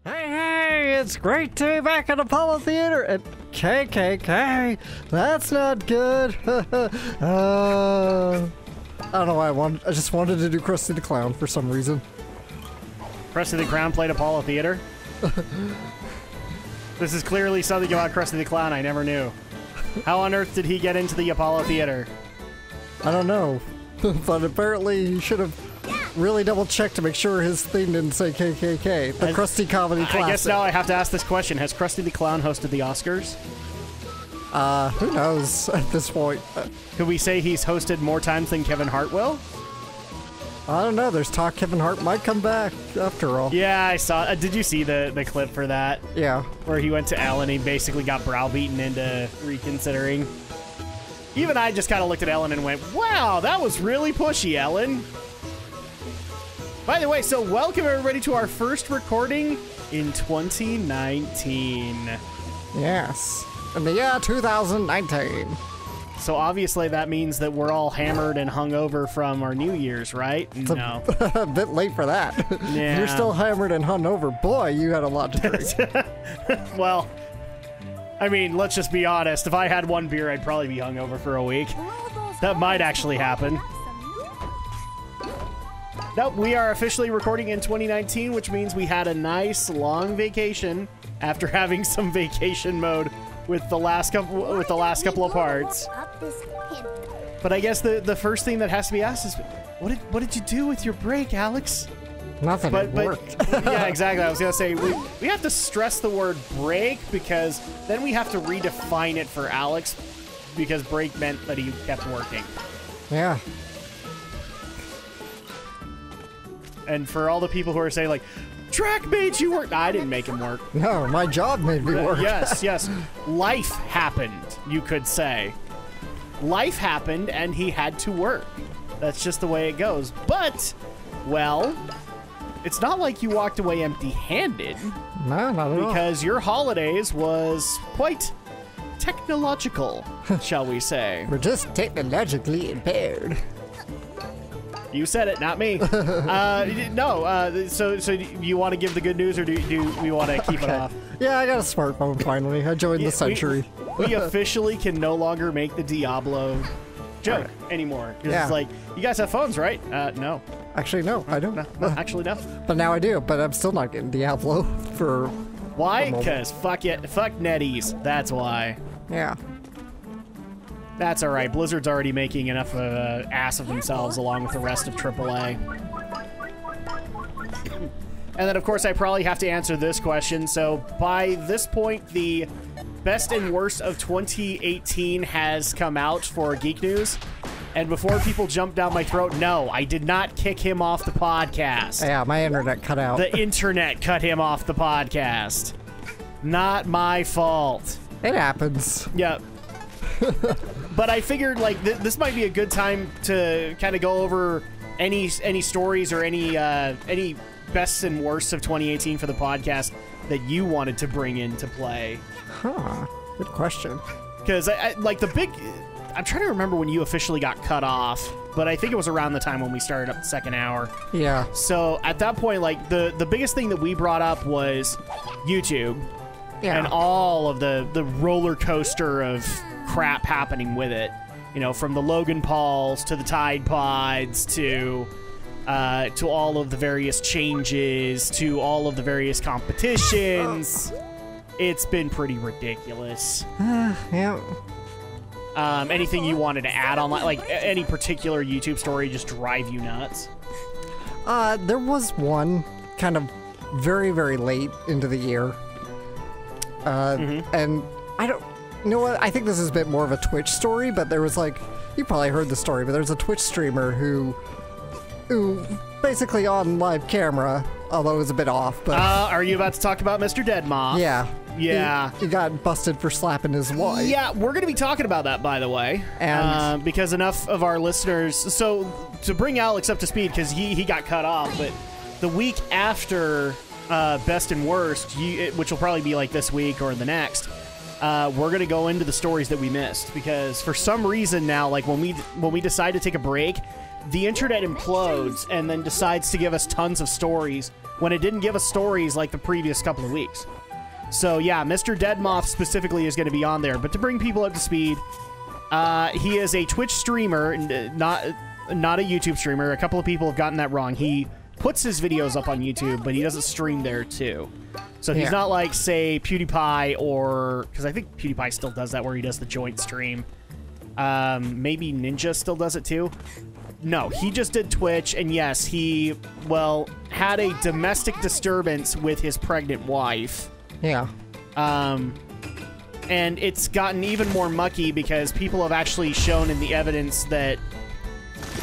Hey, it's great to be back at Apollo Theater at KKK. That's not good. I don't know why I just wanted to do Krusty the Clown for some reason. Krusty the Clown played Apollo Theater? This is clearly something about Krusty the Clown I never knew. How on earth did he get into the Apollo Theater? I don't know, but apparently he should have really double-checked to make sure his theme didn't say KKK. The Krusty Comedy Classic. I guess now I have to ask this question. Has Krusty the Clown hosted the Oscars? Who knows at this point. Could we say he's hosted more times than Kevin Hart will? I don't know. There's talk Kevin Hart might come back after all. Yeah, I saw. Did you see the clip for that? Yeah. Where he went to Ellen and he basically got browbeaten into reconsidering. Even I just kind of looked at Ellen and went, wow, that was really pushy, Ellen. By the way, so welcome everybody to our first recording in 2019. Yes. In the year 2019. So obviously that means that we're all hammered and hungover from our New Year's, right? It's a bit late for that. Yeah. You're still hammered and hungover. Boy, you had a lot to drink. Well, I mean, let's just be honest. If I had one beer, I'd probably be hungover for a week. That might actually happen. Nope, we are officially recording in 2019, which means we had a nice long vacation after having some vacation mode with the last couple of parts. But I guess the first thing that has to be asked is, what did you do with your break, Alex? Nothing. It worked. Yeah, exactly. I was gonna say we have to stress the word break because then we have to redefine it for Alex because break meant that he kept working. Yeah. And for all the people who are saying like, Drak made you work. I didn't make him work. No, my job made me work. Yes. Life happened, you could say. Life happened and he had to work. That's just the way it goes. But, well, it's not like you walked away empty-handed. No, not at all. Because your holidays was quite technological, shall we say. We're just technologically impaired. You said it, not me. No, so you want to give the good news, or do we want to keep it off? Yeah, I got a smartphone finally. I joined the century. We officially can no longer make the Diablo joke anymore. Yeah. It's like, you guys have phones, right? No. Actually, no, I don't. No, actually, no. But now I do, but I'm still not getting Diablo for... Why? Because fuck it. Fuck NetEase. That's why. Yeah. That's alright. Blizzard's already making enough of an ass of themselves along with the rest of AAA. And then, of course, I probably have to answer this question. So, by this point, the best and worst of 2018 has come out for Geek News. And before people jump down my throat, no, I did not kick him off the podcast. Yeah, my internet cut out. The internet cut him off the podcast. Not my fault. It happens. Yep. But I figured, like, this might be a good time to kind of go over any stories or any bests and worsts of 2018 for the podcast that you wanted to bring into play. Huh. Good question. Because, like, I'm trying to remember when you officially got cut off, but I think it was around the time when we started up the second hour. Yeah. So, at that point, like, the biggest thing that we brought up was YouTube. Yeah. And all of the roller coaster of crap happening with it, you know, from the Logan Pauls to the Tide Pods to all of the various changes to all of the various competitions. It's been pretty ridiculous. Yeah. Anything you wanted to add on, like any particular YouTube story just drive you nuts? There was one kind of very, very late into the year. And I don't... You know what? I think this is a bit more of a Twitch story, but there was like... You probably heard the story, but there's a Twitch streamer who basically on live camera, although it was a bit off, but... are you about to talk about Mr. Deadmau5? Yeah. Yeah. He got busted for slapping his wife. Yeah, we're going to be talking about that, by the way. And because enough of our listeners... So, to bring Alex up to speed, because he got cut off, but the week after Best and Worst, which will probably be like this week or the next... we're going to go into the stories that we missed, because for some reason now, like when we decide to take a break, the internet implodes and then decides to give us tons of stories when it didn't give us stories like the previous couple of weeks. So yeah, Mr. Deadmoth specifically is going to be on there. But to bring people up to speed, he is a Twitch streamer, not a YouTube streamer. A couple of people have gotten that wrong. He puts his videos up on YouTube, but he doesn't stream there too. So he's not like, say, PewDiePie, or... Because I think PewDiePie still does that, where he does the joint stream. Maybe Ninja still does it too. No, he just did Twitch, and yes, he, well, had a domestic disturbance with his pregnant wife. Yeah. And it's gotten even more mucky because people have actually shown in the evidence that,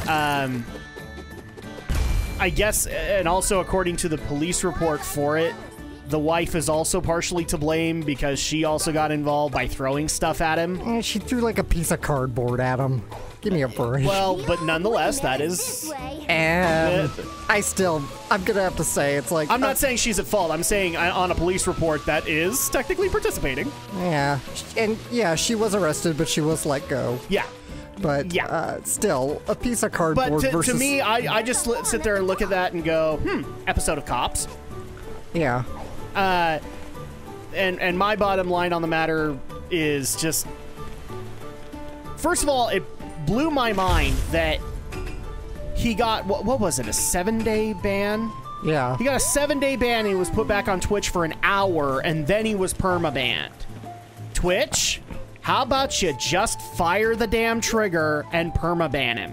I guess, and also according to the police report for it, the wife is also partially to blame because she also got involved by throwing stuff at him. And she threw like a piece of cardboard at him. Give me a break. Well, but nonetheless, that is... And I'm gonna have to say, it's like... I'm not saying she's at fault. I'm saying on a police report that is technically participating. Yeah. And yeah, she was arrested, but she was let go. Yeah. But still, a piece of cardboard but versus... to me, I just sit there and look at that and go, episode of Cops. Yeah. And my bottom line on the matter is just... First of all, it blew my mind that he got, what was it, a 7-day ban? Yeah. He got a 7-day ban and he was put back on Twitch for an hour, and then he was permabanned. Twitch, how about you just fire the damn trigger and permaban him?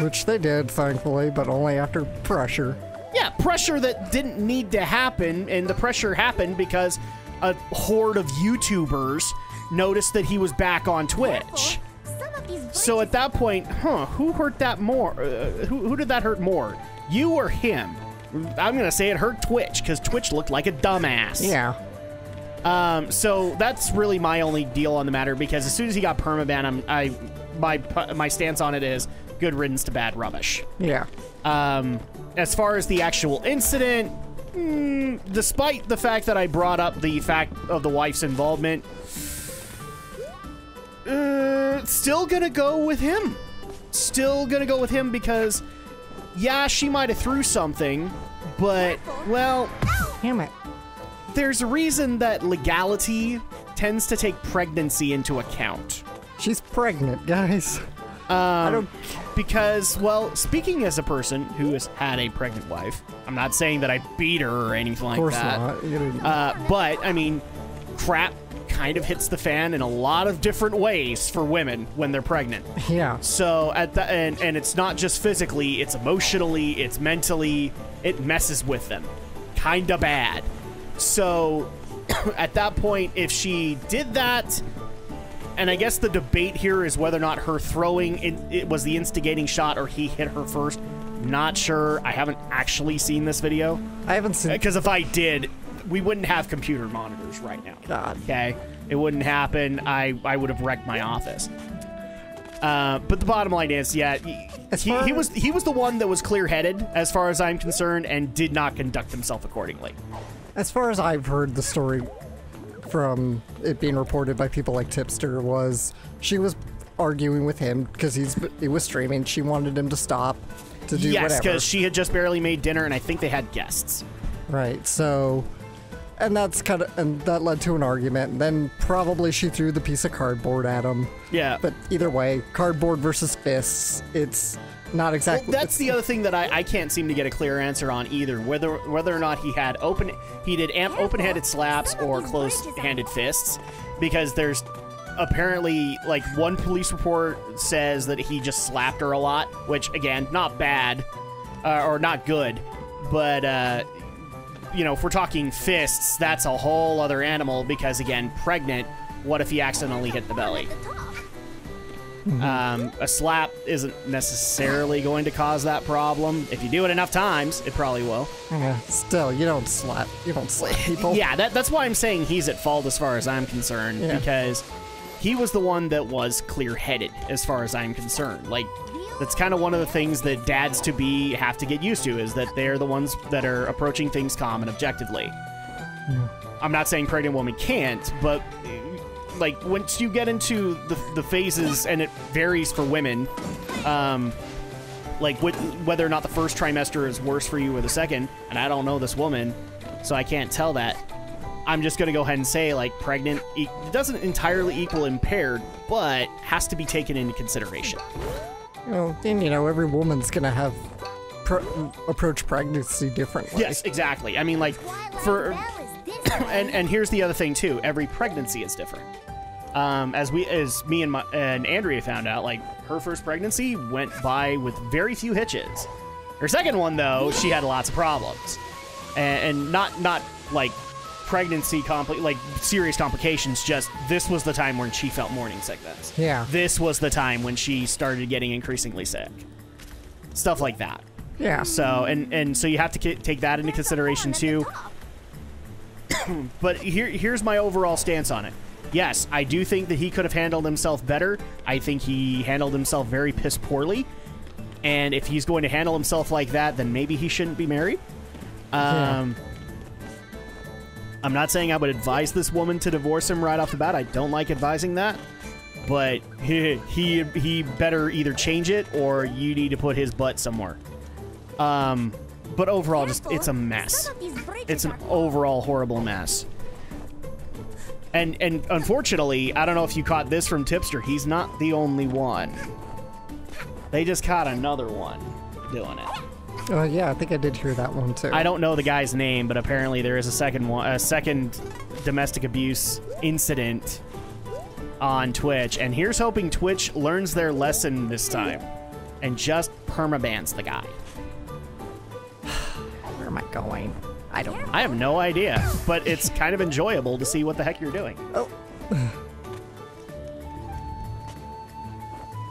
Which they did, thankfully, but only after pressure. Yeah, pressure that didn't need to happen, and the pressure happened because a horde of YouTubers noticed that he was back on Twitch. So at that point, who hurt that more? Who did that hurt more? You or him? I'm going to say it hurt Twitch, because Twitch looked like a dumbass. Yeah. So that's really my only deal on the matter, because as soon as he got permabanned, my stance on it is good riddance to bad rubbish. Yeah. As far as the actual incident, despite the fact that I brought up the fact of the wife's involvement, still gonna go with him. Still gonna go with him because, yeah, she might have threw something, but, well... Damn it. There's a reason that legality tends to take pregnancy into account. She's pregnant, guys. I don't... Because, well, speaking as a person who has had a pregnant wife, I'm not saying that I beat her or anything like that. Of course not. But, I mean, crap kind of hits the fan in a lot of different ways for women when they're pregnant. Yeah. So, and it's not just physically, it's emotionally, it's mentally, it messes with them. Kinda bad. So, at that point, if she did that... And I guess the debate here is whether or not her throwing it was the instigating shot or he hit her first. Not sure. I haven't actually seen this video. I haven't seen... Because if I did, we wouldn't have computer monitors right now. God. Okay? It wouldn't happen. I would have wrecked my office. But the bottom line is, yeah, he was the one that was clear-headed, as far as I'm concerned, and did not conduct himself accordingly. As far as I've heard the story... from it being reported by people like Tipster, was she was arguing with him because he was streaming. She wanted him to stop to do whatever. Yes, because she had just barely made dinner, and I think they had guests. Right. So, and that led to an argument. And then probably she threw the piece of cardboard at him. Yeah. But either way, cardboard versus fists. It's not exactly. Well, that's the other thing that I can't seem to get a clear answer on either. Whether or not he did open-handed slaps or closed-handed fists, because there's apparently like one police report says that he just slapped her a lot, which again, not bad or not good, but you know, if we're talking fists, that's a whole other animal because again, pregnant. What if he accidentally hit the belly? A slap isn't necessarily going to cause that problem. If you do it enough times, it probably will. Yeah, still, you don't slap people. Yeah, that's why I'm saying he's at fault as far as I'm concerned, because he was the one that was clear-headed as far as I'm concerned. Like, that's kind of one of the things that dads-to-be have to get used to, is that they're the ones that are approaching things calm and objectively. I'm not saying pregnant woman can't, but... like, once you get into the phases, and it varies for women, like whether or not the first trimester is worse for you or the second, and I don't know this woman, so I can't tell that. I'm just going to go ahead and say, like, pregnant it doesn't entirely equal impaired, but has to be taken into consideration. Well, and you know, every woman's going to have approach pregnancy differently. Yes, exactly. I mean, like, for and here's the other thing too. Every pregnancy is different. As me and Andrea found out, like, her first pregnancy went by with very few hitches. Her second one, though, she had lots of problems, and not like pregnancy like serious complications. Just this was the time when she felt morning sickness. Yeah. This was the time when she started getting increasingly sick. Stuff like that. Yeah. So and so you have to take that into consideration too. But here's my overall stance on it. Yes, I do think that he could have handled himself better. I think he handled himself very piss poorly. And if he's going to handle himself like that, then maybe he shouldn't be married. I'm not saying I would advise this woman to divorce him right off the bat. I don't like advising that. But he better either change it or you need to put his butt somewhere. But overall, just it's a mess. It's an overall horrible mess. And unfortunately, I don't know if you caught this from Tipster, he's not the only one. They just caught another one doing it. Oh yeah, I think I did hear that one too. I don't know the guy's name, but apparently there is a second domestic abuse incident on Twitch, and here's hoping Twitch learns their lesson this time and just permabans the guy. Where am I going? I don't know. I have no idea, but it's kind of enjoyable to see what the heck you're doing. Oh.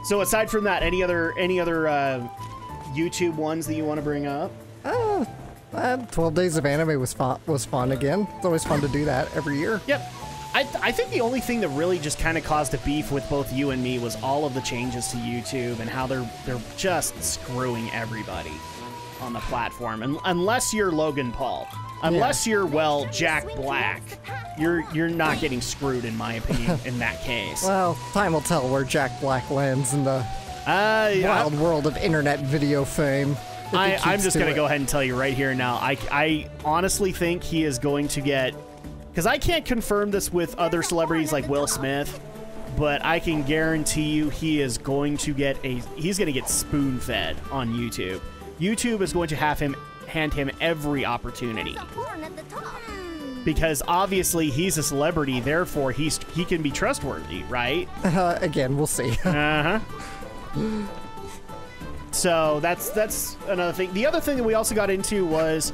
So aside from that, any other YouTube ones that you want to bring up? 12 Days of Anime was fun again. It's always fun to do that every year. Yep. I think the only thing that really just kind of caused a beef with both you and me was all of the changes to YouTube and how they're just screwing everybody on the platform. And unless you're Logan Paul, unless you're, well, Jack Black, you're not getting screwed, in my opinion, in that case. Well, time will tell where Jack Black lands in the wild world of internet video fame. I'm just going to go ahead and tell you right here now, I honestly think he is going to get, because I can't confirm this with other celebrities like Will Smith, but I can guarantee you he is going to get he's going to get spoon-fed on YouTube. YouTube is going to hand him every opportunity. Because obviously he's a celebrity, therefore he can be trustworthy, right? Again, we'll see. So that's another thing. The other thing that we also got into was,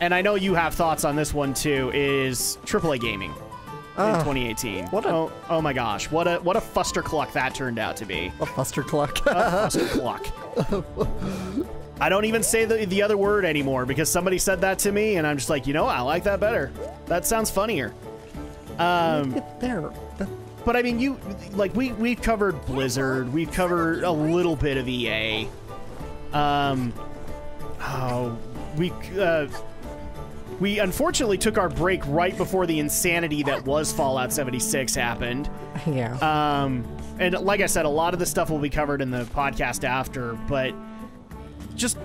and I know you have thoughts on this one too, is AAA gaming in 2018. Oh my gosh, what a fustercluck that turned out to be. A fustercluck. A fustercluck. I don't even say the other word anymore because somebody said that to me, and I'm just like, you know, I like that better. That sounds funnier. There. But I mean, we've covered Blizzard, we've covered a little bit of EA. We unfortunately took our break right before the insanity that was Fallout 76 happened. Yeah. And like I said, a lot of the stuff will be covered in the podcast after, but just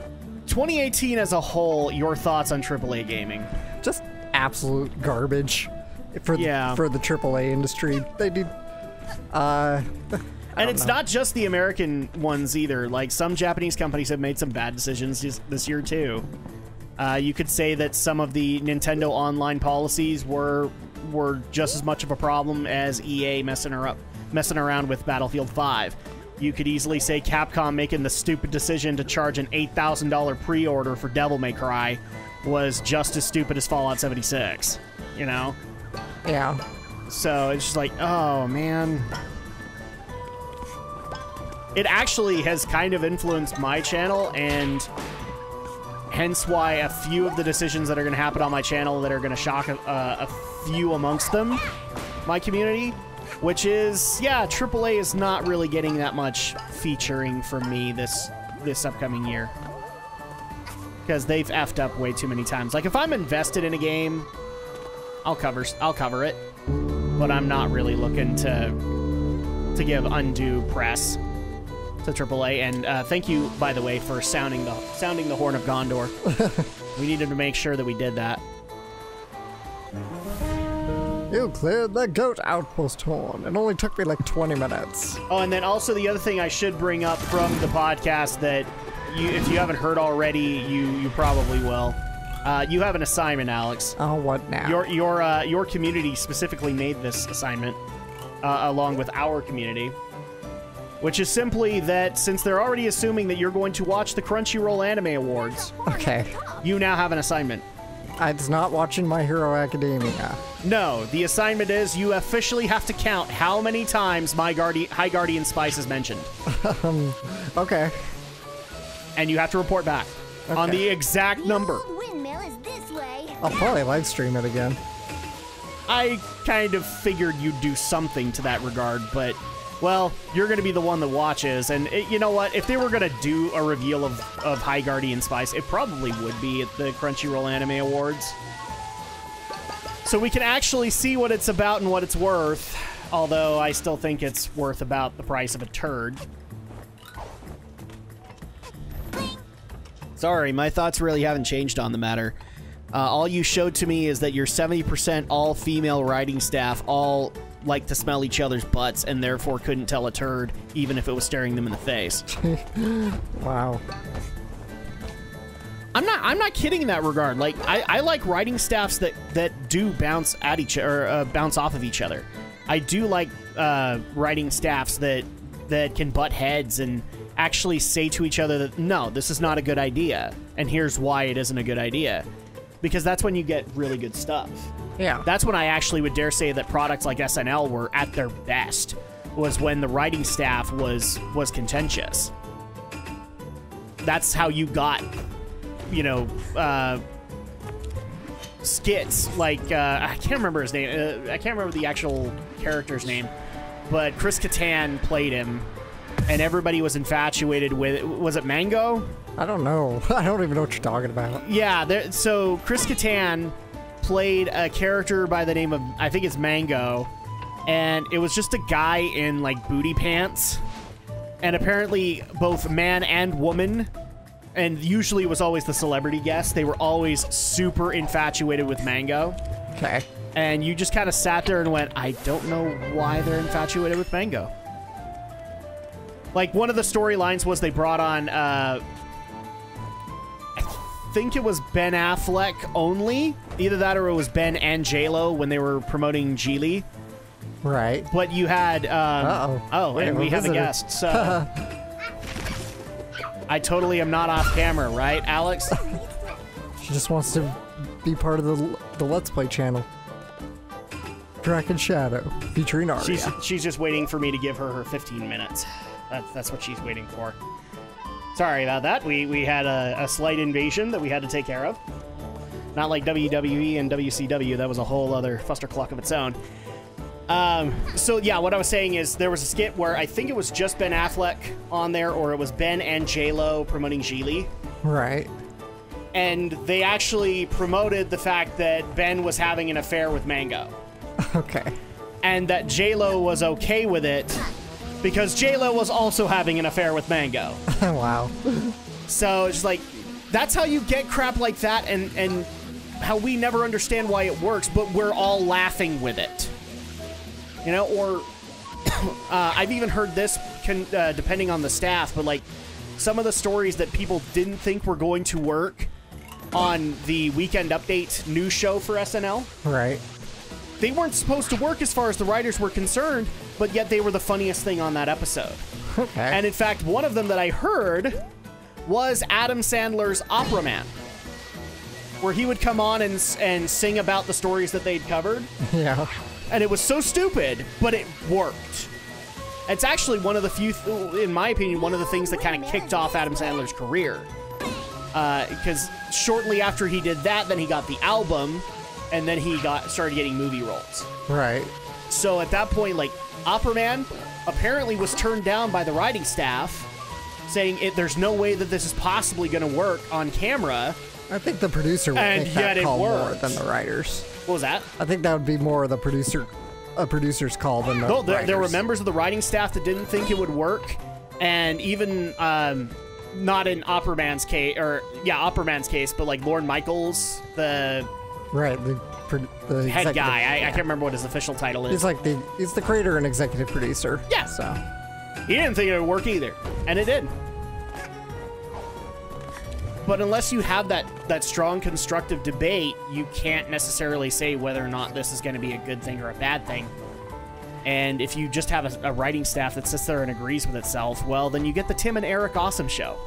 2018 as a whole, your thoughts on AAA gaming? Just absolute garbage for the AAA industry. They do. And it's not just the American ones either. Like, some Japanese companies have made some bad decisions this year too. You could say that some of the Nintendo online policies were just as much of a problem as EA messing around with Battlefield 5. You could easily say Capcom making the stupid decision to charge an $8,000 pre-order for Devil May Cry was just as stupid as Fallout 76, you know? Yeah. So it's just like, oh, man. It actually has kind of influenced my channel, and hence why a few of the decisions that are going to happen on my channel that are going to shock a few amongst them, my community, which is, yeah, AAA is not really getting that much featuring from me this upcoming year. Because they've effed up way too many times. Like, if I'm invested in a game, I'll cover it. But I'm not really looking to give undue press to AAA, and thank you, by the way, for sounding the horn of Gondor. We needed to make sure that we did that. You cleared the goat outpost horn. It only took me like 20 minutes. Oh, and then also the other thing I should bring up from the podcast that if you haven't heard already, you probably will. You have an assignment, Alex. Oh, what now? Your community specifically made this assignment, along with our community, which is simply that since they're already assuming that you're going to watch the Crunchyroll Anime Awards, okay, you now have an assignment. It's not watching My Hero Academia. No, the assignment is you officially have to count how many times High Guardian Spice is mentioned. Okay. And you have to report back on the exact number. I'll probably live stream it again. I kind of figured you'd do something to that regard, but, well, you're going to be the one that watches, and you know what? If they were going to do a reveal of High Guardian Spice, it probably would be at the Crunchyroll Anime Awards. So we can actually see what it's about and what it's worth, although I still think it's worth about the price of a turd. Sorry, my thoughts really haven't changed on the matter. All you showed to me is that your 70% all-female writing staff all like to smell each other's butts and therefore couldn't tell a turd, even if it was staring them in the face. Wow. I'm not kidding in that regard. Like, I like writing staffs that do bounce at each or bounce off of each other. I do like writing staffs that can butt heads and actually say to each other that, no, this is not a good idea, and here's why it isn't a good idea. Because that's when you get really good stuff. Yeah. That's when I actually would dare say that products like SNL were at their best, was when the writing staff was contentious. That's how you got, you know, skits like, I can't remember his name. I can't remember the actual character's name, but Chris Kattan played him, and everybody was infatuated with, was it Mango? I don't know. I don't even know what you're talking about. Yeah, so Chris Kattan played a character by the name of, I think it's Mango, and it was just a guy in, like, booty pants, and apparently both man and woman, and usually it was always the celebrity guest, they were always super infatuated with Mango. Okay. And you just kind of sat there and went, I don't know why they're infatuated with Mango. Like, one of the storylines was they brought on, I think it was Ben Affleck only. Either that or it was Ben and J-Lo when they were promoting Geely. Right. But you had, oh, and we have a guest, so. I totally am not off camera, right, Alex? She just wants to be part of the Let's Play channel. Drak and Shadow, featuring Arya. She's just waiting for me to give her 15 minutes. That's what she's waiting for. Sorry about that. We had a slight invasion that we had to take care of. Not like WWE and WCW. That was a whole other fustercluck of its own. So yeah, what I was saying is there was a skit where I think it was just Ben Affleck on there, or it was Ben and J-Lo promoting Geely. Right. And they actually promoted the fact that Ben was having an affair with Mango. Okay. And that J-Lo was okay with it because J-Lo was also having an affair with Mango. Wow. So it's like, that's how you get crap like that, and how we never understand why it works, but we're all laughing with it. You know, or I've even heard this, depending on the staff, but like some of the stories that people didn't think were going to work on the Weekend Update news show for SNL. Right. They weren't supposed to work as far as the writers were concerned, but yet they were the funniest thing on that episode. Okay. And in fact, one of them that I heard was Adam Sandler's Opera Man, where he would come on and sing about the stories that they'd covered. Yeah. And it was so stupid, but it worked. It's actually one of the few, in my opinion, one of the things that kind of kicked off Adam Sandler's career. Because shortly after he did that, then he got the album, and then he started getting movie roles. Right. So at that point, like, Opera Man apparently was turned down by the writing staff, saying there's no way that this is possibly going to work on camera. I think the producer would make that call more than the writers. What was that? I think that would be more of the producer's call than the writers. There were members of the writing staff that didn't think it would work, And even not in Opperman's case, or yeah, Opperman's case, but like Lorne Michaels, the the head guy. I can't remember what his official title is. He's like he's the creator and executive producer. Yeah. So he didn't think it would work either, and it did. But unless you have that strong constructive debate, you can't necessarily say whether or not this is going to be a good thing or a bad thing. And if you just have a writing staff that sits there and agrees with itself, well, then you get the Tim and Eric Awesome Show.